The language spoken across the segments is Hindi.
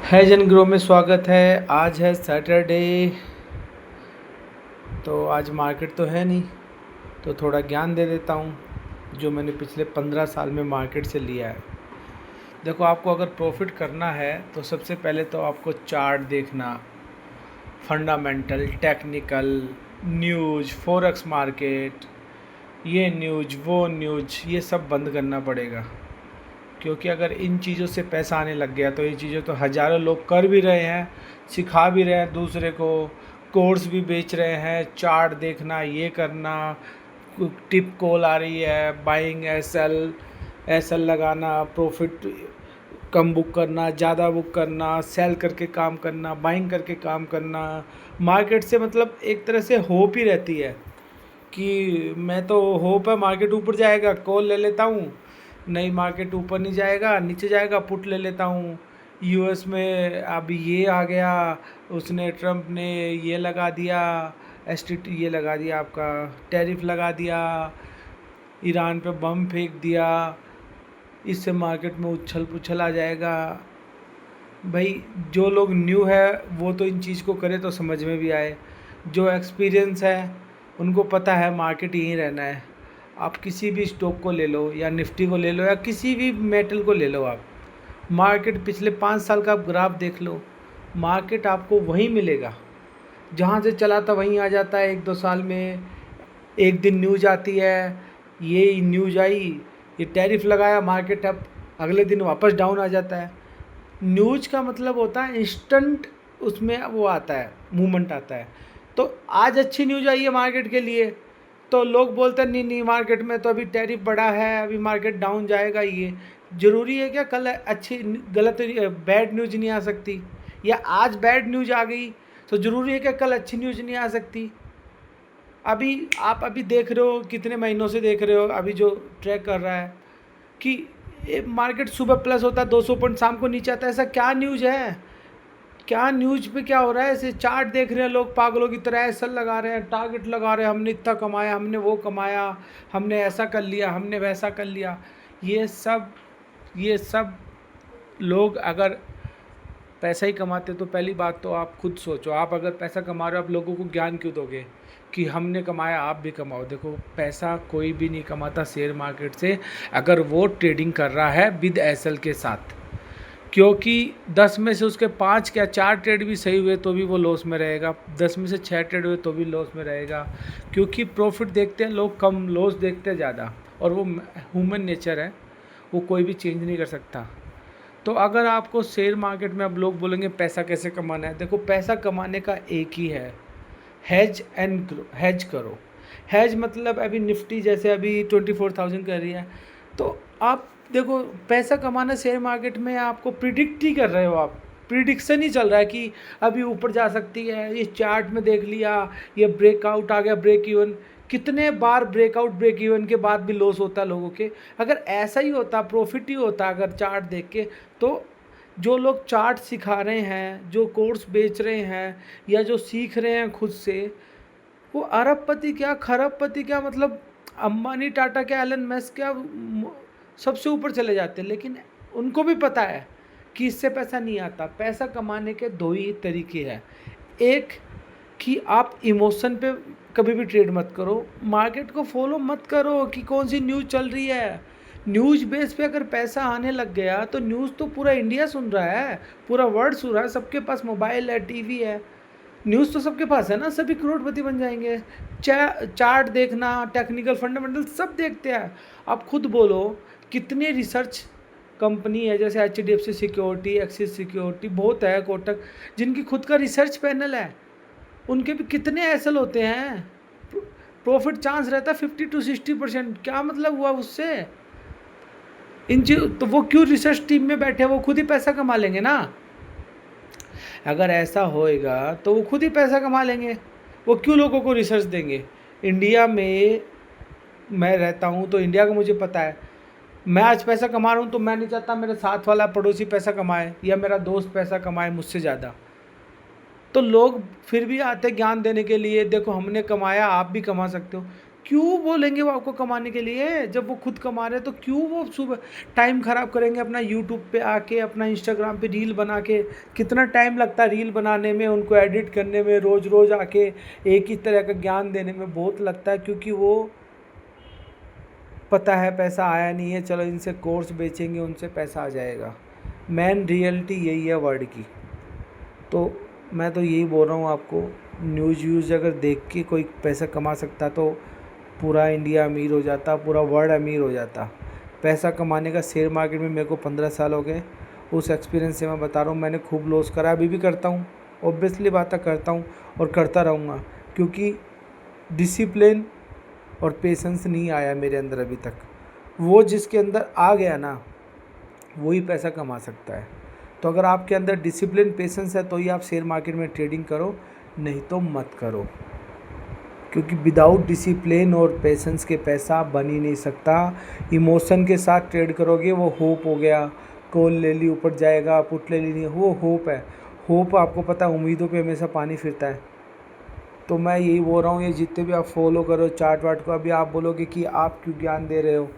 है जन ग्रो में स्वागत है। आज है सैटरडे, तो आज मार्केट तो है नहीं, तो थोड़ा ज्ञान दे देता हूँ जो मैंने पिछले 15 साल में मार्केट से लिया है। देखो, आपको अगर प्रॉफिट करना है तो सबसे पहले तो आपको चार्ट देखना, fundamental, technical, news, forex market, ये न्यूज़ वो न्यूज़, ये सब बंद करना पड़ेगा। क्योंकि अगर इन चीज़ों से पैसा आने लग गया तो ये चीज़ें तो हज़ारों लोग कर भी रहे हैं, सिखा भी रहे हैं दूसरे को, कोर्स भी बेच रहे हैं। चार्ट देखना, ये करना, टिप कॉल आ रही है, बाइंग एसएल, एसएल लगाना, प्रॉफिट कम बुक करना, ज़्यादा बुक करना, सेल करके काम करना, बाइंग करके काम करना। मार्केट से मतलब एक तरह से होप ही रहती है कि मैं तो होप है मार्केट ऊपर जाएगा, कॉल ले लेता हूँ। नहीं, मार्केट ऊपर नहीं जाएगा, नीचे जाएगा, पुट ले लेता हूँ। यूएस में अभी ये आ गया, उसने ट्रम्प ने ये लगा दिया, एसटीटी ये लगा दिया, आपका टैरिफ लगा दिया, ईरान पे बम फेंक दिया, इससे मार्केट में उछल पुछल आ जाएगा। भाई, जो लोग न्यू है वो तो इन चीज़ को करे तो समझ में भी आए। जो एक्सपीरियंस है उनको पता है मार्केट यहीं रहना है। आप किसी भी स्टॉक को ले लो, या निफ्टी को ले लो, या किसी भी मेटल को ले लो, आप मार्केट पिछले 5 साल का आप ग्राफ देख लो, मार्केट आपको वहीं मिलेगा। जहाँ से चला था वहीं आ जाता है। 1-2 साल में एक दिन न्यूज़ आती है, ये न्यूज़ आई, ये टैरिफ लगाया, मार्केट अब अगले दिन वापस डाउन आ जाता है। न्यूज़ का मतलब होता है इंस्टेंट, उसमें वो आता है, मूवमेंट आता है। तो आज अच्छी न्यूज़ आई है मार्केट के लिए, तो लोग बोलते हैं नहीं नहीं, मार्केट में तो अभी टैरिफ बढ़ा है, अभी मार्केट डाउन जाएगा। ये ज़रूरी है क्या कल अच्छी गलत बैड न्यूज़ नहीं आ सकती? या आज बैड न्यूज़ आ गई तो ज़रूरी है क्या कल अच्छी न्यूज़ नहीं आ सकती? अभी आप देख रहे हो, कितने महीनों से देख रहे हो, अभी जो ट्रैक कर रहा है कि ये मार्केट सुबह प्लस होता है, 200 पॉइंट, शाम को नीचे आता है। ऐसा क्या न्यूज़ है? क्या न्यूज़ पे क्या हो रहा है? ऐसे चार्ट देख रहे हैं लोग पागलों की तरह, ऐसा लगा रहे हैं, टारगेट लगा रहे हैं, हमने इतना कमाया, हमने वो कमाया, हमने ऐसा कर लिया, हमने वैसा कर लिया। ये सब लोग अगर पैसा ही कमाते तो पहली बात तो आप खुद सोचो, आप अगर पैसा कमा रहे हो, आप लोगों को ज्ञान क्यों दोगे कि हमने कमाया आप भी कमाओ? देखो, पैसा कोई भी नहीं कमाता शेयर मार्केट से अगर वो ट्रेडिंग कर रहा है विद एसएल के साथ। क्योंकि 10 में से उसके 5 क्या 4 ट्रेड भी सही हुए तो भी वो लॉस में रहेगा, 10 में से 6 ट्रेड हुए तो भी लॉस में रहेगा। क्योंकि प्रॉफिट देखते हैं लोग कम, लॉस देखते हैं ज़्यादा, और वो ह्यूमन नेचर है, वो कोई भी चेंज नहीं कर सकता। तो अगर आपको शेयर मार्केट में, अब लोग बोलेंगे पैसा कैसे कमाना है, देखो पैसा कमाने का एक ही है, हेज एंड ग्रो। हेज करो। हेज मतलब अभी निफ्टी जैसे अभी 24,000 कर रही है, तो आप देखो पैसा कमाना शेयर मार्केट में आपको प्रिडिक्ट ही कर रहे हो, आप प्रिडिक्शन ही चल रहा है कि अभी ऊपर जा सकती है। ये चार्ट में देख लिया, ये ब्रेकआउट आ गया, ब्रेक इवन, कितने बार ब्रेकआउट ब्रेक इवन के बाद भी लॉस होता है लोगों के। अगर ऐसा ही होता, प्रॉफिट ही होता अगर चार्ट देख के, तो जो लोग चार्ट सिखा रहे हैं, जो कोर्स बेच रहे हैं, या जो सीख रहे हैं खुद से, वो अरबपति क्या खरबपति क्या, मतलब अंबानी, टाटा क्या, एलन मस्क क्या, सबसे ऊपर चले जाते हैं। लेकिन उनको भी पता है कि इससे पैसा नहीं आता। पैसा कमाने के दो ही तरीके हैं, एक कि आप इमोशन पे कभी भी ट्रेड मत करो, मार्केट को फॉलो मत करो कि कौन सी न्यूज़ चल रही है। न्यूज़ बेस पे अगर पैसा आने लग गया तो न्यूज़ तो पूरा इंडिया सुन रहा है, पूरा वर्ल्ड सुन रहा है, सबके पास मोबाइल है, टीवी है, न्यूज़ तो सबके पास है ना, सभी करोड़पति बन जाएंगे। चार्ट देखना, टेक्निकल, फंडामेंटल सब देखते हैं। आप खुद बोलो, कितने रिसर्च कंपनी है जैसे HDFC सिक्योरिटी, एक्सिस सिक्योरिटी, बहुत है, कोटक, जिनकी खुद का रिसर्च पैनल है, उनके भी कितने एसल होते हैं, प्रॉफिट चांस रहता है 50-60%। क्या मतलब हुआ उससे? इन चीज तो वो क्यों रिसर्च टीम में बैठे, वो खुद ही पैसा कमा लेंगे ना। अगर ऐसा होएगा तो वो खुद ही पैसा कमा लेंगे, वो क्यों लोगों को रिसर्च देंगे? इंडिया में मैं रहता हूँ तो इंडिया का मुझे पता है। मैं आज पैसा कमा रहा हूँ तो मैं नहीं चाहता मेरे साथ वाला पड़ोसी पैसा कमाए, या मेरा दोस्त पैसा कमाए मुझसे ज़्यादा। तो लोग फिर भी आते ज्ञान देने के लिए, देखो हमने कमाया, आप भी कमा सकते हो। क्यों बोलेंगे वो आपको कमाने के लिए? जब वो खुद कमा रहे हैं तो क्यों वो सुबह टाइम ख़राब करेंगे अपना यूट्यूब पे आके, अपना इंस्टाग्राम पे रील बना के? कितना टाइम लगता है रील बनाने में, उनको एडिट करने में, रोज़ रोज़ आके एक ही तरह का ज्ञान देने में बहुत लगता है, क्योंकि वो पता है पैसा आया नहीं है, चलो इनसे कोर्स बेचेंगे उनसे पैसा आ जाएगा। मेन रियलिटी यही है वर्ल्ड की। तो मैं तो यही बोल रहा हूँ आपको, न्यूज़ व्यूज़ अगर देख के कोई पैसा कमा सकता तो पूरा इंडिया अमीर हो जाता, पूरा वर्ल्ड अमीर हो जाता। पैसा कमाने का शेयर मार्केट में मेरे को 15 साल हो गए। उस एक्सपीरियंस से मैं बता रहा हूँ, मैंने खूब लॉस करा, अभी भी करता हूँ, ऑब्वियसली बात है, करता हूँ और करता रहूँगा, क्योंकि डिसिप्लिन और पेशेंस नहीं आया मेरे अंदर अभी तक। वो जिसके अंदर आ गया ना, वही पैसा कमा सकता है। तो अगर आपके अंदर डिसिप्लिन पेशेंस है तो ही आप शेयर मार्केट में ट्रेडिंग करो, नहीं तो मत करो, क्योंकि विदाउट डिसिप्लिन और पेशेंस के पैसा बन ही नहीं सकता। इमोशन के साथ ट्रेड करोगे, वो होप हो गया, कॉल ले ली ऊपर जाएगा, पुट ले ली नहीं, वो होप है। होप आपको पता है उम्मीदों पे हमेशा पानी फिरता है। तो मैं यही बोल रहा हूँ, ये जितने भी आप फॉलो करो चार्ट वार्ट को, अभी आप बोलोगे कि आप क्यों ज्ञान दे रहे हो,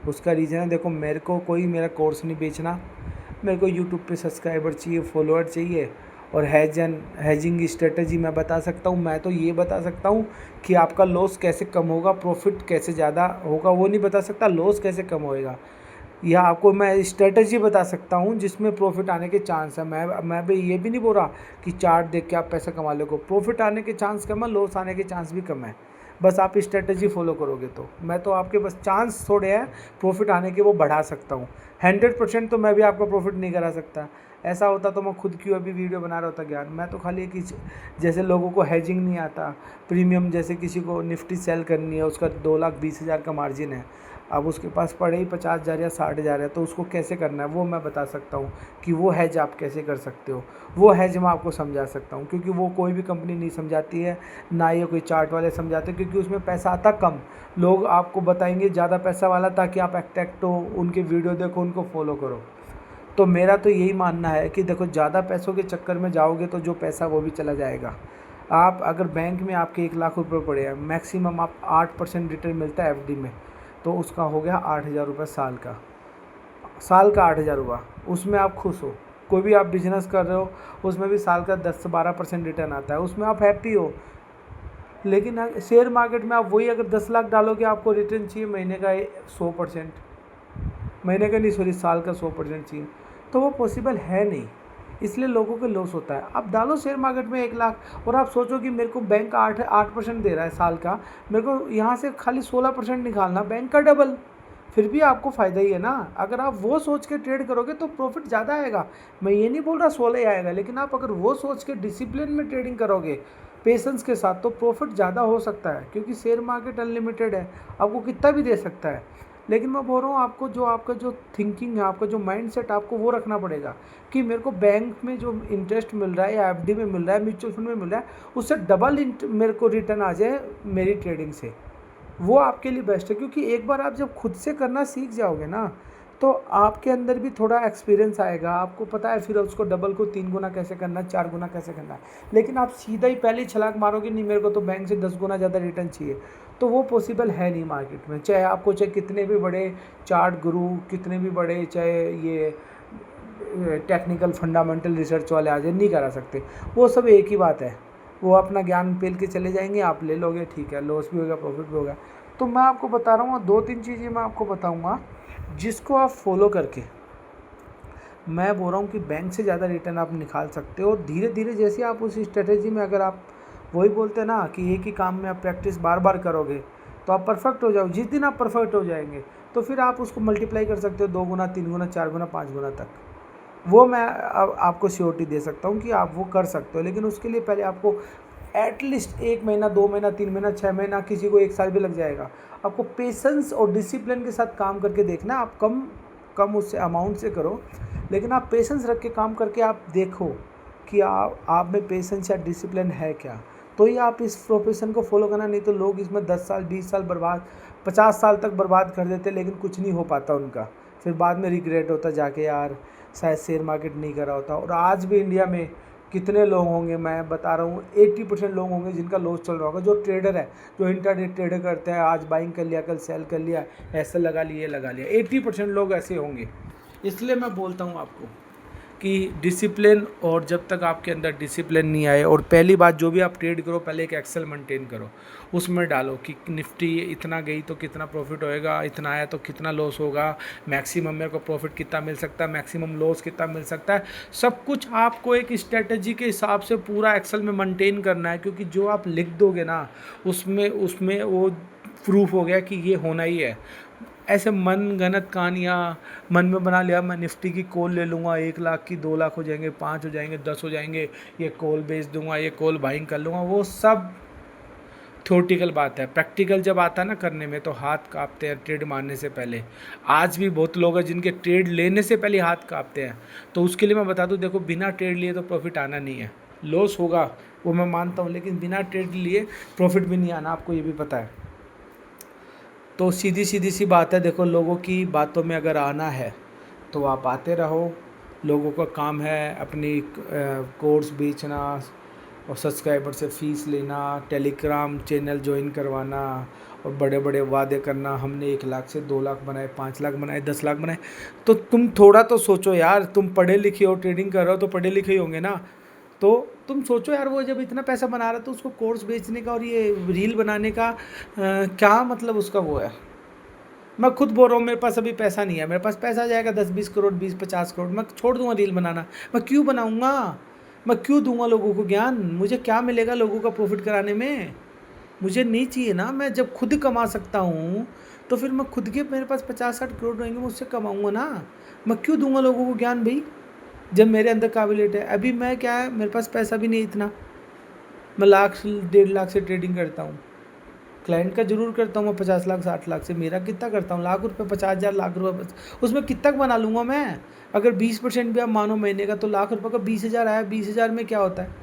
उसका रीज़न है, देखो मेरे को कोई मेरा कोर्स नहीं बेचना, मेरे को यूट्यूब पे सब्सक्राइबर चाहिए, फॉलोअर चाहिए, और हेजिंग स्ट्रेटजी मैं बता सकता हूँ। मैं तो ये बता सकता हूँ कि आपका लॉस कैसे कम होगा, प्रॉफिट कैसे ज़्यादा होगा वो नहीं बता सकता, लॉस कैसे कम होएगा या आपको मैं स्ट्रेटजी बता सकता हूँ जिसमें प्रॉफिट आने के चांस है। मैं भी ये भी नहीं बोल रहा कि चार्ट देख के आप पैसा कमा लोगे, प्रॉफिट आने के चांस कम है, लॉस आने के चांस भी कम है, बस आप स्ट्रेटजी फॉलो करोगे तो। मैं तो आपके बस चांस थोड़े हैं प्रॉफिट आने के, वो बढ़ा सकता हूँ। 100% तो मैं भी आपका प्रॉफिट नहीं करा सकता, ऐसा होता तो मैं खुद क्यों अभी वीडियो बना रहा होता ज्ञान। मैं तो खाली एक जैसे लोगों को हेजिंग नहीं आता, प्रीमियम, जैसे किसी को निफ्टी सेल करनी है, उसका 2,20,000 का मार्जिन है, अब उसके पास पड़े ही 50,000 या 60,000 है, तो उसको कैसे करना है वो मैं बता सकता हूँ कि वो हैज आप कैसे कर सकते हो। वो हैज मैं आपको समझा सकता हूँ, क्योंकि वो कोई भी कंपनी नहीं समझाती है, ना ये कोई चार्ट वाले समझाते, क्योंकि उसमें पैसा आता कम। लोग आपको बताएंगे ज़्यादा पैसा वाला, ताकि आप अट्रैक्ट हो, उनके वीडियो देखो, उनको फॉलो करो। तो मेरा तो यही मानना है कि देखो, ज़्यादा पैसों के चक्कर में जाओगे तो जो पैसा वो भी चला जाएगा। आप अगर बैंक में आपके 1,00,000 रुपये पड़े हैं, मैक्सिमम आप 8% रिटर्न मिलता है एफडी में, तो उसका हो गया 8,000 रुपये साल का। साल का 8,000 हुआ, उसमें आप खुश हो। कोई भी आप बिजनेस कर रहे हो, उसमें भी साल का 10 से 12% रिटर्न आता है, उसमें आप हैप्पी हो। लेकिन शेयर मार्केट में आप वही अगर 10 लाख डालोगे, आपको रिटर्न चाहिए महीने का 100%, महीने का नहीं, सॉरी, साल का 100% चाहिए, तो वो पॉसिबल है नहीं, इसलिए लोगों को लॉस होता है। आप डालो शेयर मार्केट में 1,00,000 और आप सोचो कि मेरे को बैंक 8% दे रहा है साल का, मेरे को यहाँ से खाली 16% निकालना, बैंक का डबल, फिर भी आपको फ़ायदा ही है ना। अगर आप वो सोच के ट्रेड करोगे तो प्रॉफिट ज़्यादा आएगा। मैं ये नहीं बोल रहा 16 ही आएगा, लेकिन आप अगर वो सोच के डिसिप्लिन में ट्रेडिंग करोगे पेशेंस के साथ, तो प्रॉफिट ज़्यादा हो सकता है, क्योंकि शेयर मार्केट अनलिमिटेड है, आपको कितना भी दे सकता है। लेकिन मैं बोल रहा हूँ आपको, जो आपका जो थिंकिंग है, आपका जो माइंड सेट, आपको वो रखना पड़ेगा कि मेरे को बैंक में जो इंटरेस्ट मिल रहा है या एफडी में मिल रहा है, म्यूचुअल फंड में मिल रहा है, उससे डबल मेरे को रिटर्न आ जाए मेरी ट्रेडिंग से, वो आपके लिए बेस्ट है। क्योंकि एक बार आप जब खुद से करना सीख जाओगे ना, तो आपके अंदर भी थोड़ा एक्सपीरियंस आएगा, आपको पता है फिर उसको डबल को 3 गुना कैसे करना है, 4 गुना कैसे करना है। लेकिन आप सीधा ही पहले ही छलांग मारोगे, नहीं मेरे को तो बैंक से 10 गुना ज़्यादा रिटर्न चाहिए, तो वो पॉसिबल है नहीं मार्केट में। चाहे आपको चाहे कितने भी बड़े चार्ट गुरु, कितने भी बड़े चाहे ये टेक्निकल फंडामेंटल रिसर्च वाले आ जाए, नहीं करा सकते। वो सब एक ही बात है, वो अपना ज्ञान पेल के चले जाएंगे, आप ले लोगे, ठीक है, लॉस भी होगा, प्रॉफिट भी होगा। तो मैं आपको बता रहा हूँ 2-3 चीज़ें मैं आपको बताऊँगा जिसको आप फॉलो करके, मैं बोल रहा हूँ कि बैंक से ज़्यादा रिटर्न आप निकाल सकते हो। धीरे धीरे जैसे आप उस स्ट्रेटेजी में, अगर आप वही बोलते हैं ना कि एक ही काम में आप प्रैक्टिस बार बार करोगे तो आप परफेक्ट हो जाओ। जिस दिन आप परफेक्ट हो जाएंगे तो फिर आप उसको मल्टीप्लाई कर सकते हो 2 गुना, 3 गुना, 4 गुना, 5 गुना तक। वो मैं आपको श्योरिटी दे सकता हूँ कि आप वो कर सकते हो। लेकिन उसके लिए पहले आपको एटलीस्ट 1 महीना, 2 महीना, 3 महीना, 6 महीना, किसी को 1 साल भी लग जाएगा। आपको पेशेंस और डिसिप्लिन के साथ काम करके देखना। आप कम उससे अमाउंट से करो, लेकिन आप पेशेंस रख के काम करके आप देखो कि आप में पेशेंस या डिसिप्लिन है क्या, तो ही आप इस प्रोफेशन को फॉलो करना। नहीं तो लोग इसमें 10 साल, 20 साल बर्बाद, 50 साल तक बर्बाद कर देते, लेकिन कुछ नहीं हो पाता उनका। फिर बाद में रिग्रेट होता जाके, यार शायद शेयर मार्केट नहीं करा होता। और आज भी इंडिया में कितने लोग होंगे, मैं बता रहा हूँ 80% लोग होंगे जिनका लॉस चल रहा होगा। जो ट्रेडर है, जो इंटरडे ट्रेडर करते हैं, आज बाइंग कर लिया, कल सेल कर लिया, ऐसे लगा लिया, 80% लोग ऐसे होंगे। इसलिए मैं बोलता हूँ आपको कि डिसिप्लिन, और जब तक आपके अंदर डिसिप्लिन नहीं आए, और पहली बात जो भी आप ट्रेड करो पहले एक एक्सेल मेंटेन करो, उसमें डालो कि निफ्टी इतना गई तो कितना प्रॉफिट होएगा, इतना आया तो कितना लॉस होगा, मैक्सिमम मेरे को प्रॉफिट कितना मिल सकता है, मैक्सिमम लॉस कितना मिल सकता है। सब कुछ आपको एक स्ट्रेटजी के हिसाब से पूरा एक्सेल में मेंटेन करना है, क्योंकि जो आप लिख दोगे ना उसमें उसमें वो प्रूफ हो गया कि ये होना ही है। ऐसे मन गनत कहानियाँ मन में बना लिया, मैं निफ्टी की कॉल ले लूँगा, 1 लाख की 2 लाख हो जाएंगे, 5 हो जाएंगे, 10 हो जाएंगे, ये कॉल बेच दूंगा, ये कॉल बाइंग कर लूँगा, वो सब थ्योरेटिकल बात है। प्रैक्टिकल जब आता है ना करने में तो हाथ कांपते हैं ट्रेड मारने से पहले। आज भी बहुत लोग हैं जिनके ट्रेड लेने से पहले हाथ कांपते हैं। तो उसके लिए मैं बता दूं, देखो बिना ट्रेड लिए तो प्रॉफिट आना नहीं है। लॉस होगा वो मैं मानता हूँ, लेकिन बिना ट्रेड लिए प्रॉफिट भी नहीं आना, आपको ये भी पता है। तो सीधी सीधी सी बात है, देखो लोगों की बातों में अगर आना है तो आप आते रहो। लोगों का काम है अपनी कोर्स बेचना और सब्सक्राइबर से फ़ीस लेना, टेलीग्राम चैनल ज्वाइन करवाना और बड़े बड़े वादे करना, हमने 1 लाख से 2 लाख बनाए, 5 लाख बनाए, 10 लाख बनाए। तो तुम थोड़ा तो सोचो यार, तुम पढ़े लिखे हो, ट्रेडिंग कर रहे हो तो पढ़े लिखे ही होंगे ना। तो तुम सोचो यार, वो जब इतना पैसा बना रहा है तो उसको कोर्स बेचने का और ये रील बनाने का क्या मतलब उसका वो है। मैं खुद बोल रहा हूँ मेरे पास अभी पैसा नहीं है, मेरे पास पैसा आ जाएगा 10-20 करोड़, 20-50 करोड़, मैं छोड़ दूंगा रील बनाना। मैं क्यों बनाऊंगा, मैं क्यों दूंगा लोगों को ज्ञान, मुझे क्या मिलेगा लोगों का प्रॉफिट कराने में, मुझे नहीं चाहिए ना। मैं जब खुद कमा सकता हूँ तो फिर मैं खुद के, मेरे पास 50-60 करोड़ रहेंगे, मैं उससे कमाऊँगा ना। मैं क्यों दूंगा लोगों को ज्ञान भाई, जब मेरे अंदर काबिलियत है। अभी मैं क्या है, मेरे पास पैसा भी नहीं इतना, मैं 1-1.5 लाख से ट्रेडिंग करता हूँ। क्लाइंट का जरूर करता हूँ मैं 50 लाख 60 लाख से, मेरा कितना करता हूँ, लाख रुपए, 50,000 लाख रुपए, उसमें कितना बना लूँगा मैं। अगर 20% भी आप मानो महीने का, तो लाख रुपए का 20,000 आया, 20,000 में क्या होता है।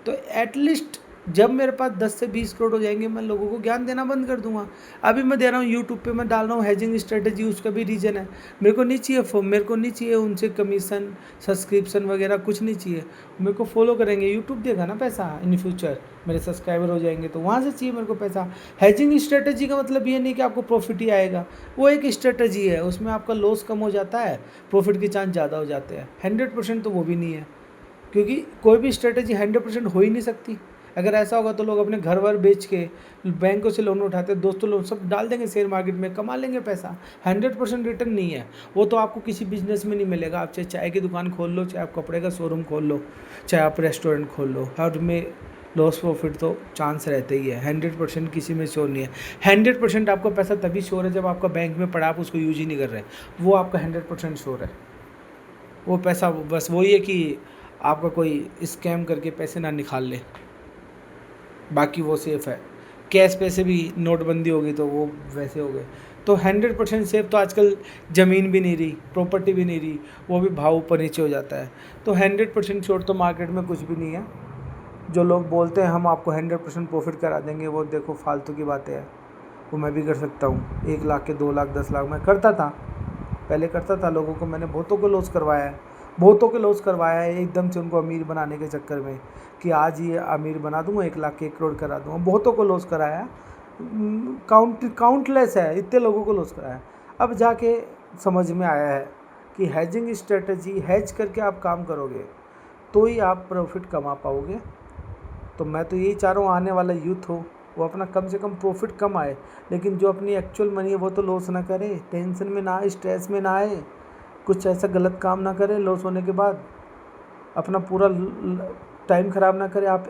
तो एटलीस्ट जब मेरे पास 10 से 20 करोड़ हो जाएंगे, मैं लोगों को ज्ञान देना बंद कर दूंगा। अभी मैं दे रहा हूँ यूट्यूब पे, मैं डाल रहा हूँ हेजिंग स्ट्रेटजी, उसका भी रीज़न है। मेरे को नहीं चाहिए उनसे कमीशन, सब्सक्रिप्शन वगैरह कुछ नहीं चाहिए। मेरे को फॉलो करेंगे, यूट्यूब देगा ना पैसा इन फ्यूचर, मेरे सब्सक्राइबर हो जाएंगे तो वहाँ से चाहिए मेरे को पैसा। हेजिंग स्ट्रेटजी का मतलब ये नहीं कि आपको प्रॉफिट ही आएगा, वो एक स्ट्रेटजी है, उसमें आपका लॉस कम हो जाता है, प्रॉफिट के चांस ज़्यादा हो जाते हैं। 100% तो वो भी नहीं है, क्योंकि कोई भी स्ट्रेटजी 100% हो ही नहीं सकती। अगर ऐसा होगा तो लोग अपने घर वर बेच के, बैंकों से लोन उठाते, दोस्तों लोन सब डाल देंगे शेयर मार्केट में, कमा लेंगे पैसा। 100% रिटर्न नहीं है वो, तो आपको किसी बिजनेस में नहीं मिलेगा। आप चाहे चाय की दुकान खोल लो, चाहे आप कपड़े का शोरूम खोल लो, चाहे आप रेस्टोरेंट खोल लो, हर में लॉस प्रॉफिट तो चांस रहते ही है। 100% किसी में श्योर नहीं है। 100% आपका पैसा तभी श्योर है जब आपका बैंक में पड़ा, आप उसको यूज ही नहीं कर रहे, वो आपका 100% श्योर है। वो पैसा बस वही है कि आपका कोई स्कैम करके पैसे ना निकाल ले, बाकी वो सेफ़ है। कैश पैसे भी नोटबंदी होगी तो वो वैसे हो गए। तो 100% सेफ तो आजकल ज़मीन भी नहीं रही, प्रॉपर्टी भी नहीं रही, वो भी भाव ऊपर नीचे हो जाता है। तो 100% श्योर तो मार्केट में कुछ भी नहीं है। जो लोग बोलते हैं हम आपको 100% प्रॉफिट करा देंगे, वो देखो फालतू की बातें हैं। वो मैं भी कर सकता हूँ, 1 लाख के 2 लाख 10 लाख मैं करता था, पहले करता था। लोगों को मैंने बहुतों को लॉस करवाया है, बहुतों के लॉस करवाया है, एकदम से उनको अमीर बनाने के चक्कर में कि आज ये अमीर बना दूंगा, 1 लाख के 1 करोड़ करा दूंगा। बहुतों को लॉस कराया, काउंटलेस है, इतने लोगों को लॉस कराया। अब जाके समझ में आया है कि हेजिंग स्ट्रेटजी, हेज करके आप काम करोगे तो ही आप प्रॉफिट कमा पाओगे। तो मैं तो यही चाह रहा हूँ, आने वाला यूथ हो वो अपना कम से कम प्रॉफिट कम आए, लेकिन जो अपनी एक्चुअल मनी है वो तो लॉस ना करे, टेंशन में ना आए, स्ट्रेस में ना आए, कुछ ऐसा गलत काम ना करे लॉस होने के बाद, अपना पूरा टाइम ख़राब ना करे। आप,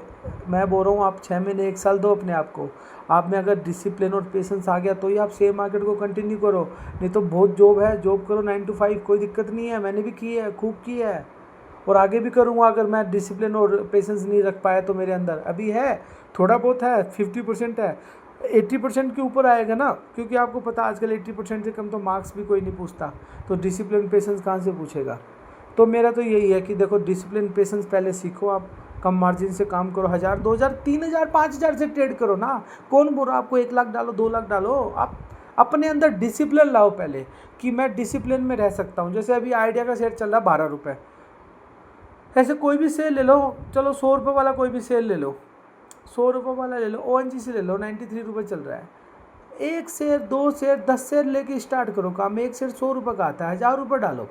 मैं बोल रहा हूँ, आप 6 महीने 1 साल दो अपने आप को। आप में अगर डिसिप्लिन और पेशेंस आ गया तो ही आप शेयर मार्केट को कंटिन्यू करो, नहीं तो बहुत जॉब है, जॉब करो 9 to 5, कोई दिक्कत नहीं है। मैंने भी की है, खूब की है और आगे भी करूँगा। अगर मैं डिसिप्लिन और पेशेंस नहीं रख पाया तो मेरे अंदर अभी है, थोड़ा बहुत है, 50% है, 80% के ऊपर आएगा ना, क्योंकि आपको पता आजकल 80% से कम तो मार्क्स भी कोई नहीं पूछता, तो डिसिप्लिन पेशेंस कहाँ से पूछेगा। तो मेरा तो यही है कि देखो, डिसिप्लिन पेशेंस पहले सीखो, आप कम मार्जिन से काम करो, 1000 2000 3000 5000 से ट्रेड करो ना। कौन बोल रहा आपको 1 लाख डालो 2 लाख डालो। आप अपने अंदर डिसिप्लिन लाओ पहले, कि मैं डिसिप्लिन में रह सकता हूँ। जैसे अभी आइडिया का शेयर चल रहा है 12 रुपये, ऐसे कोई भी शेयर ले लो, चलो 100 रुपये वाला कोई भी शेयर ले लो, 100 रुपये वाला ले लो, ONGC ले लो, 93 रुपये चल रहा है। 1 शेयर, 2 शेयर, 10 शेयर लेके स्टार्ट करो काम। 1 शेयर 100 रुपये का आता है, 1000 रुपये डालो,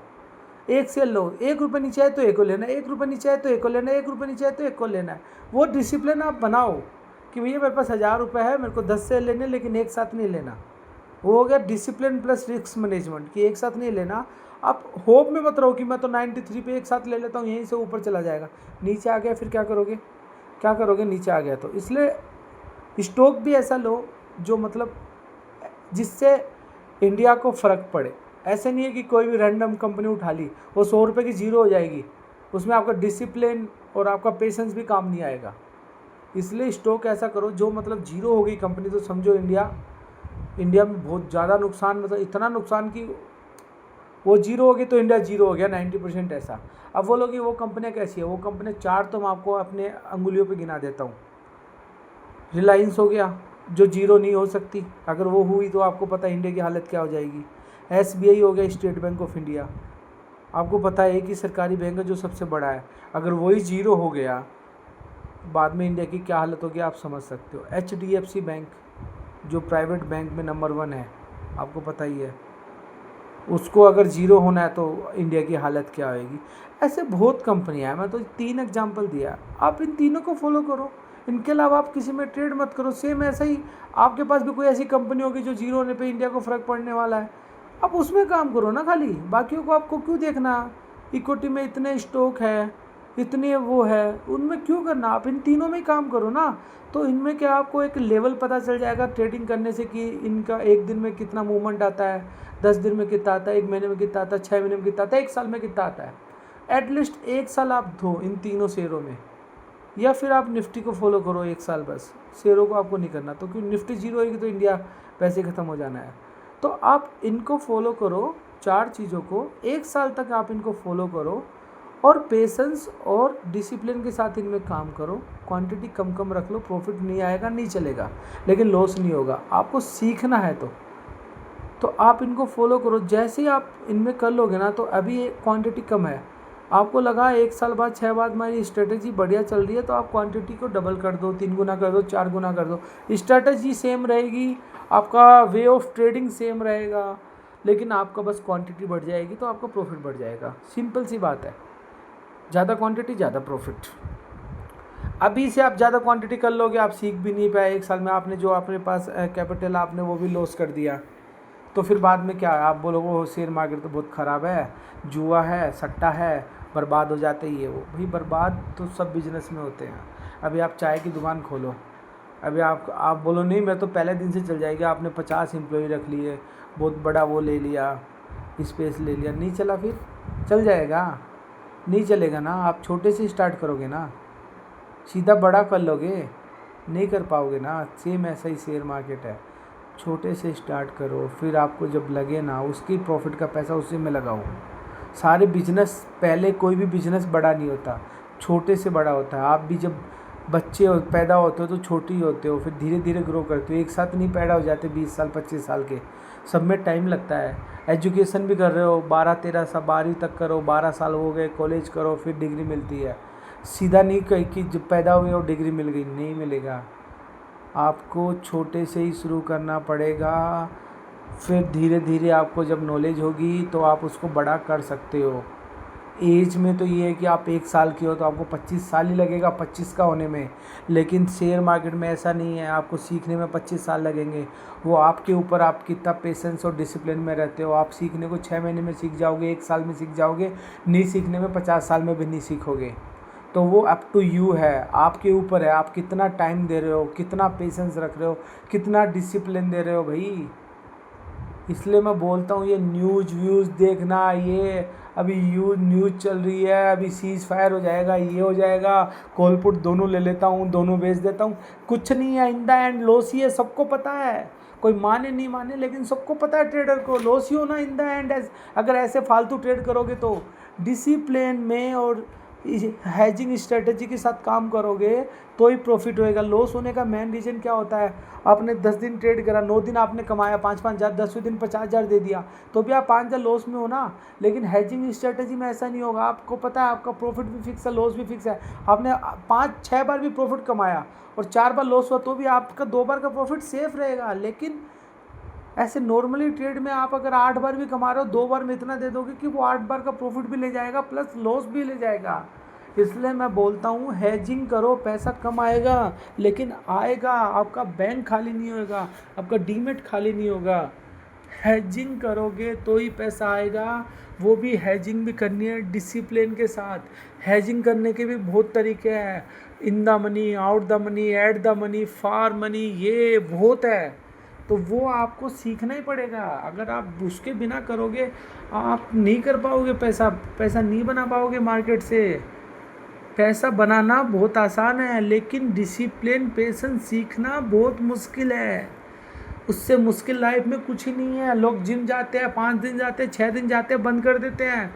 1 शेयर लो, 1 रुपये नीचे आए तो एक को लेना है, 1 रुपये नीचे आए तो एक को लेना है, 1 रुपये नीचे आए तो एक को लेना है। वो डिसिप्लिन आप बनाओ कि भैया मेरे पास 1000 रुपये है, मेरे को 10 शेयर लेने, लेकिन एक साथ नहीं लेना। वो हो गया डिसिप्लिन प्लस रिस्क मैनेजमेंट कि एक साथ नहीं लेना। आप होप में मत रहो कि मैं तो 93 पे एक साथ ले लेता हूँ, यहीं से ऊपर चला जाएगा, नीचे आ गया फिर क्या करोगे, क्या करोगे नीचे आ गया तो। इसलिए स्टॉक भी ऐसा लो जो मतलब जिससे इंडिया को फ़र्क पड़े। ऐसे नहीं है कि कोई भी रैंडम कंपनी उठा ली, वो 100 रुपये की जीरो हो जाएगी, उसमें आपका डिसिप्लिन और आपका पेशेंस भी काम नहीं आएगा। इसलिए स्टॉक ऐसा करो जो मतलब जीरो हो गई कंपनी तो समझो इंडिया में बहुत ज़्यादा नुकसान, मतलब इतना नुकसान कि वो जीरो हो गई तो इंडिया जीरो हो गया 90% ऐसा। अब बोलोगे वो कंपनियाँ कैसी है, वो कंपनियाँ 4 तो मैं आपको अपने अंगुलियों पे गिना देता हूँ। रिलायंस हो गया जो जीरो नहीं हो सकती, अगर वो हुई तो आपको पता है इंडिया की हालत क्या हो जाएगी। SBI हो गया, स्टेट बैंक ऑफ इंडिया, आपको पता है कि सरकारी बैंक है जो सबसे बड़ा है, अगर वही जीरो हो गया बाद में इंडिया की क्या हालत होगी आप समझ सकते हो। HDFC बैंक जो प्राइवेट बैंक में नंबर 1 है, आपको पता ही है, उसको अगर जीरो होना है तो इंडिया की हालत क्या होगी। ऐसे बहुत कंपनियां हैं, मैं तो 3 एग्जांपल दिया, आप इन तीनों को फॉलो करो, इनके अलावा आप किसी में ट्रेड मत करो। सेम ऐसा ही आपके पास भी कोई ऐसी कंपनी होगी जो जीरो होने पे इंडिया को फ़र्क पड़ने वाला है, आप उसमें काम करो ना, खाली बाकियों को आपको क्यों देखना। इक्विटी में इतने स्टॉक है, इतने वो है, उनमें क्यों करना, आप इन तीनों में ही काम करो ना। तो इनमें क्या आपको एक लेवल पता चल जाएगा ट्रेडिंग करने से कि इनका एक दिन में कितना मूवमेंट आता है, 10 दिन में कितना आता है, 1 महीने में कितना आता है, 6 महीने में कितना आता है, 1 साल में कितना आता है। एटलीस्ट 1 साल आप दो इन तीनों शेयरों में, या फिर आप निफ्टी को फॉलो करो 1 साल बस, शेयरों को आपको नहीं करना। तो क्योंकि निफ्टी जीरो होगी तो इंडिया पैसे ख़त्म हो जाना है। तो आप इनको फॉलो करो, 4 चीज़ों को 1 साल तक आप इनको फॉलो करो और पेशेंस और डिसिप्लिन के साथ इनमें काम करो। क्वांटिटी कम कम रख लो, प्रॉफिट नहीं आएगा नहीं चलेगा, लेकिन लॉस नहीं होगा। आपको सीखना है तो आप इनको फॉलो करो। जैसे ही आप इनमें कर लोगे ना, तो अभी क्वांटिटी कम है, आपको लगा 1 साल बाद 6 बाद मेरी स्ट्रेटेजी बढ़िया चल रही है, तो आप क्वांटिटी को डबल कर दो, 3 गुना कर दो, 4 गुना कर दो। स्ट्रेटेजी सेम रहेगी, आपका वे ऑफ ट्रेडिंग सेम रहेगा, लेकिन आपका बस क्वांटिटी बढ़ जाएगी तो आपका प्रॉफिट बढ़ जाएगा। सिंपल सी बात है, ज़्यादा क्वांटिटी ज़्यादा प्रॉफिट। अभी से आप ज़्यादा क्वांटिटी कर लोगे, आप सीख भी नहीं पाए, 1 साल में आपने जो अपने पास कैपिटल आपने वो भी लॉस कर दिया, तो फिर बाद में क्या आप बोलोगे वो शेयर मार्केट तो बहुत ख़राब है, जुआ है, सट्टा है, बर्बाद हो जाते ही है। वो भाई बर्बाद तो सब बिजनेस में होते हैं। अभी आप चाय की दुकान खोलो, अभी आप बोलो नहीं मैं तो पहले दिन से चल जाएगी, आपने 50 एम्प्लॉय रख लिए, बहुत बड़ा वो ले लिया, स्पेस ले लिया, नहीं चला फिर चल जाएगा, नहीं चलेगा ना। आप छोटे से स्टार्ट करोगे ना, सीधा बड़ा कर लोगे, नहीं कर पाओगे ना। सेम ऐसा ही शेयर मार्केट है, छोटे से स्टार्ट करो, फिर आपको जब लगे ना उसकी प्रॉफिट का पैसा उसी में लगाओ। सारे बिजनेस, पहले कोई भी बिजनेस बड़ा नहीं होता, छोटे से बड़ा होता है। आप भी जब बच्चे पैदा होते हो तो छोटे ही होते हो, फिर धीरे धीरे ग्रो करते हो, एक साथ नहीं पैदा हो जाते 20 साल 25 साल के, सब में टाइम लगता है। एजुकेशन भी कर रहे हो, 12-13 साल 12वीं तक करो, 12 साल हो गए, कॉलेज करो, फिर डिग्री मिलती है। सीधा नहीं कही कि जब पैदा हुए और डिग्री मिल गई, नहीं मिलेगा। आपको छोटे से ही शुरू करना पड़ेगा, फिर धीरे धीरे आपको जब नॉलेज होगी तो आप उसको बड़ा कर सकते हो। एज में तो ये है कि आप 1 साल की हो तो आपको 25 साल ही लगेगा 25 का होने में, लेकिन शेयर मार्केट में ऐसा नहीं है, आपको सीखने में 25 साल लगेंगे। वो आपके ऊपर आप कितना पेशेंस और डिसिप्लिन में रहते हो। आप सीखने को 6 महीने में सीख जाओगे, 1 साल में सीख जाओगे, नहीं सीखने में 50 साल में भी नहीं सीखोगे। तो वो अप टू यू है, आपके ऊपर है, आप कितना टाइम दे रहे हो, कितना पेशेंस रख रहे हो, कितना डिसिप्लिन दे रहे हो भाई। इसलिए मैं बोलता हूँ ये न्यूज़ व्यूज़ देखना, ये अभी न्यूज़ चल रही है, अभी सीज़ फायर हो जाएगा, ये हो जाएगा, कॉल पुट दोनों ले लेता हूँ, दोनों बेच देता हूँ, कुछ नहीं है। इन द एंड लॉस ही है, सबको पता है, कोई माने नहीं माने, लेकिन सबको पता है ट्रेडर को लॉस ही होना इन द एंड। अगर ऐसे फालतू ट्रेड करोगे तो डिसिप्लिन में और हैजिंग स्ट्रेटजी के साथ काम करोगे तो ही प्रॉफिट होएगा। लॉस होने का मेन रीज़न क्या होता है, आपने 10 दिन ट्रेड करा, 9 दिन आपने कमाया 5-5 हज़ार, 10वें दिन 50,000 दे दिया, तो भी आप 5,000 लॉस में हो ना। लेकिन हैजिंग स्ट्रेटजी में ऐसा नहीं होगा, आपको पता है आपका प्रॉफिट भी फिक्स है, लॉस भी फिक्स है। आपने 5-6 बार भी प्रॉफिट कमाया और 4 बार लॉस हुआ तो भी आपका 2 बार का प्रॉफिट सेफ रहेगा। लेकिन ऐसे नॉर्मली ट्रेड में आप अगर 8 बार भी कमा रहे हो, 2 बार में इतना दे दोगे कि वो 8 बार का प्रॉफिट भी ले जाएगा प्लस लॉस भी ले जाएगा। इसलिए मैं बोलता हूँ हैजिंग करो, पैसा कम आएगा लेकिन आएगा, आपका बैंक खाली नहीं होगा, आपका डीमेट खाली नहीं होगा। हैजिंग करोगे तो ही पैसा आएगा, वो भी हैजिंग भी करनी है डिसिप्लिन के साथ। हैजिंग करने के भी बहुत तरीके हैं, in the money, out the money, at the money, far money, ये बहुत है। तो वो आपको सीखना ही पड़ेगा। अगर आप उसके बिना करोगे आप नहीं कर पाओगे, पैसा नहीं बना पाओगे मार्केट से। पैसा बनाना बहुत आसान है लेकिन डिसिप्लिन, पेशेंस सीखना बहुत मुश्किल है। उससे मुश्किल लाइफ में कुछ ही नहीं है। लोग जिम जाते हैं, 5 दिन जाते हैं, 6 दिन जाते हैं, बंद कर देते हैं,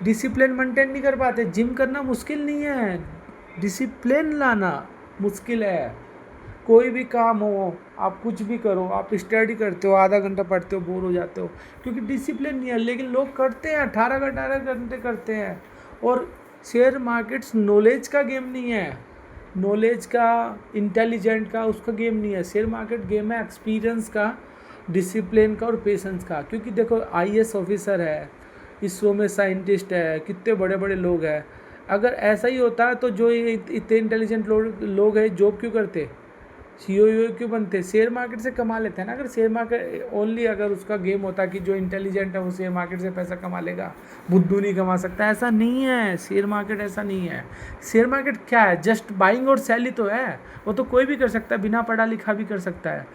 डिसिप्लिन मेंटेन नहीं कर पाते। जिम करना मुश्किल नहीं है, डिसिप्लिन लाना मुश्किल है। कोई भी काम हो, आप कुछ भी करो, आप स्टडी करते हो, आधा घंटा पढ़ते हो, बोर हो जाते हो क्योंकि डिसिप्लिन नहीं है। लेकिन लोग करते हैं, 18 घंटे करते हैं। और शेयर मार्केट्स नॉलेज का गेम नहीं है, नॉलेज का, इंटेलिजेंट का, उसका गेम नहीं है। शेयर मार्केट गेम है एक्सपीरियंस का, डिसिप्लिन का और पेशेंस का। क्योंकि देखो आईएएस ऑफिसर है, इसरो में साइंटिस्ट है, कितने बड़े बड़े लोग हैं। अगर ऐसा ही होता तो जो ये इतने इंटेलिजेंट लोग हैं जॉब क्यों करते, सीईओ क्यों बनते, शेयर मार्केट से कमा लेते हैं ना। अगर शेयर मार्केट ओनली अगर उसका गेम होता कि जो इंटेलिजेंट है वो शेयर मार्केट से पैसा कमा लेगा, बुद्धू नहीं कमा सकता, ऐसा नहीं है। शेयर मार्केट ऐसा नहीं है। शेयर मार्केट क्या है, जस्ट बाइंग और सेल ही तो है। वो तो कोई भी कर सकता है, बिना पढ़ा लिखा भी कर सकता है।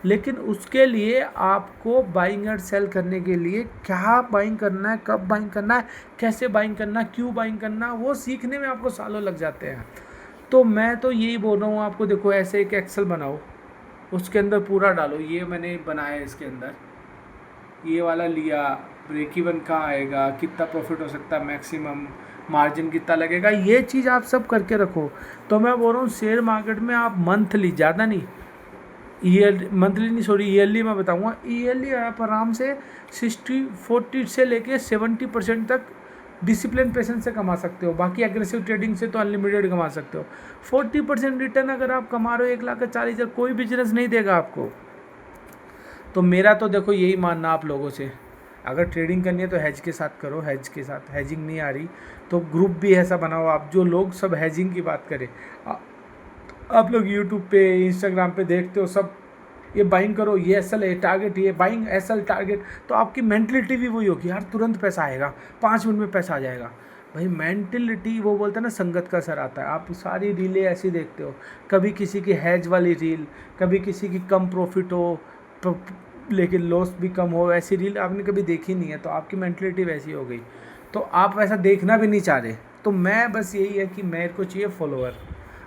लेकिन उसके लिए आपको बाइंग और सेल करने के लिए क्या बाइंग करना है, कब बाइंग करना है, कैसे बाइंग करना, क्यों बाइंग करना, वो सीखने में आपको सालों लग जाते हैं। तो मैं तो यही बोल रहा हूँ आपको, देखो ऐसे एक एक्सेल बनाओ, उसके अंदर पूरा डालो। ये मैंने बनाया है, इसके अंदर ये वाला लिया, ब्रेक इवन कहाँ आएगा, कितना प्रॉफिट हो सकता है, मैक्सिमम मार्जिन कितना लगेगा, ये चीज़ आप सब करके रखो। तो मैं बोल रहा हूँ शेयर मार्केट में आप मंथली, ज़्यादा नहीं, ईयरली मैं बताऊँगा, ईयरली आप आराम से 40 से लेके 70% तक डिसिप्लिन पेशेंस से कमा सकते हो। बाकी एग्रेसिव ट्रेडिंग से तो अनलिमिटेड कमा सकते हो। 40% रिटर्न अगर आप कमा रहे हो 1,40,000, कोई बिजनेस नहीं देगा आपको। तो मेरा तो देखो यही मानना आप लोगों से, अगर ट्रेडिंग करनी है तो हैज के साथ करो। हैज के साथ, हैजिंग नहीं आ रही तो ग्रुप भी ऐसा बनाओ आप, जो लोग सब हैजिंग की बात करें। आप लोग यूट्यूब पे, इंस्टाग्राम पे देखते हो सब, ये बाइंग करो, ये एसएल है टारगेट, ये बाइंग एसएल टारगेट, तो आपकी मेंटलिटी भी वही होगी, यार तुरंत पैसा आएगा, 5 मिनट में पैसा आ जाएगा। भाई मेंटलिटी, वो बोलते हैं ना संगत का असर आता है। आप सारी रीलें ऐसी देखते हो, कभी किसी की हैज वाली रील, कभी किसी की कम प्रॉफिट हो लेकिन लॉस भी कम हो, ऐसी रील आपने कभी देखी नहीं है, तो आपकी मेंटलिटी वैसी हो गई, तो आप वैसा देखना भी नहीं चाह रहे। तो मैं बस यही है कि मेरे को चाहिए फॉलोअर,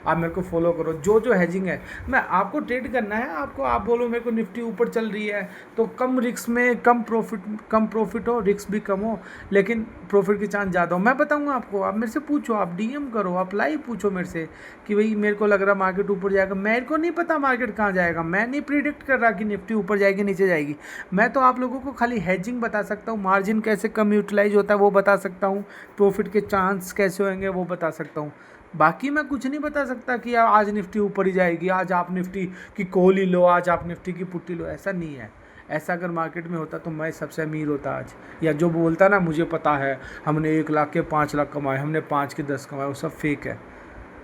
आप मेरे को फॉलो करो। जो हैजिंग है, मैं आपको ट्रेड करना है, आपको आप बोलो मेरे को निफ्टी ऊपर चल रही है तो कम रिस्क में कम प्रॉफिट हो, रिस्क भी कम हो लेकिन प्रॉफिट की चांस ज़्यादा हो, मैं बताऊंगा आपको। आप मेरे से पूछो, आप डीएम करो, आप लाइव पूछो मेरे से कि भाई मेरे को लग रहा मार्केट ऊपर जाएगा। मेरे को नहीं पता मार्केट कहाँ जाएगा, मैं नहीं प्रिडिक्ट कर रहा कि निफ्टी ऊपर जाएगी नीचे जाएगी। मैं तो आप लोगों को खाली हैजिंग बता सकता हूँ, मार्जिन कैसे कम यूटिलाइज होता है वो बता सकता हूँ, प्रॉफिट के चांस कैसे होंगे वो बता सकता हूँ। बाकी मैं कुछ नहीं बता सकता कि आज निफ्टी ऊपर ही जाएगी, आज आप निफ्टी की कॉल ही लो, आज आप निफ्टी की पुट्टी लो, ऐसा नहीं है। ऐसा अगर मार्केट में होता तो मैं सबसे अमीर होता आज। या जो बोलता ना मुझे पता है, हमने 1 लाख के 5 लाख कमाए, हमने 5 के 10 कमाए, वो सब फेक है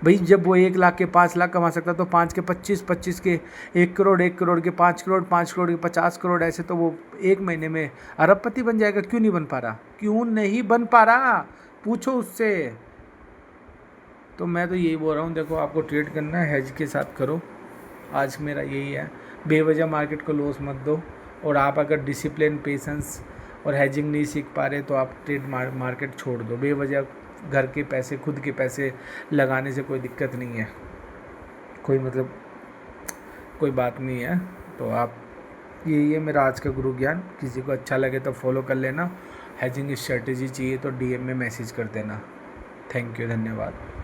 भाई। जब वो 1 लाख के 5 लाख कमा सकता तो 5 के 25, 25 के 1 करोड़, 1 करोड़ के 5 करोड़, 5 करोड़ के 50 करोड़, ऐसे तो वो 1 महीने में अरबपति बन जाएगा। क्यों नहीं बन पा रहा, क्यों नहीं बन पा रहा, पूछो उससे। तो मैं तो यही बोल रहा हूँ, देखो आपको ट्रेड करना है हेज के साथ करो। आज मेरा यही है, बेवजह मार्केट को लॉस मत दो। और आप अगर डिसिप्लिन, पेशेंस और हेजिंग नहीं सीख पा रहे तो आप ट्रेड मार्केट छोड़ दो। बेवजह घर के पैसे, खुद के पैसे लगाने से कोई दिक्कत नहीं है, कोई मतलब कोई बात नहीं है। तो आप, यही है मेरा आज का गुरु ज्ञान। किसी को अच्छा लगे तो फॉलो कर लेना। हेजिंग स्ट्रेटजी चाहिए तो डीएम में मैसेज कर देना। थैंक यू, धन्यवाद।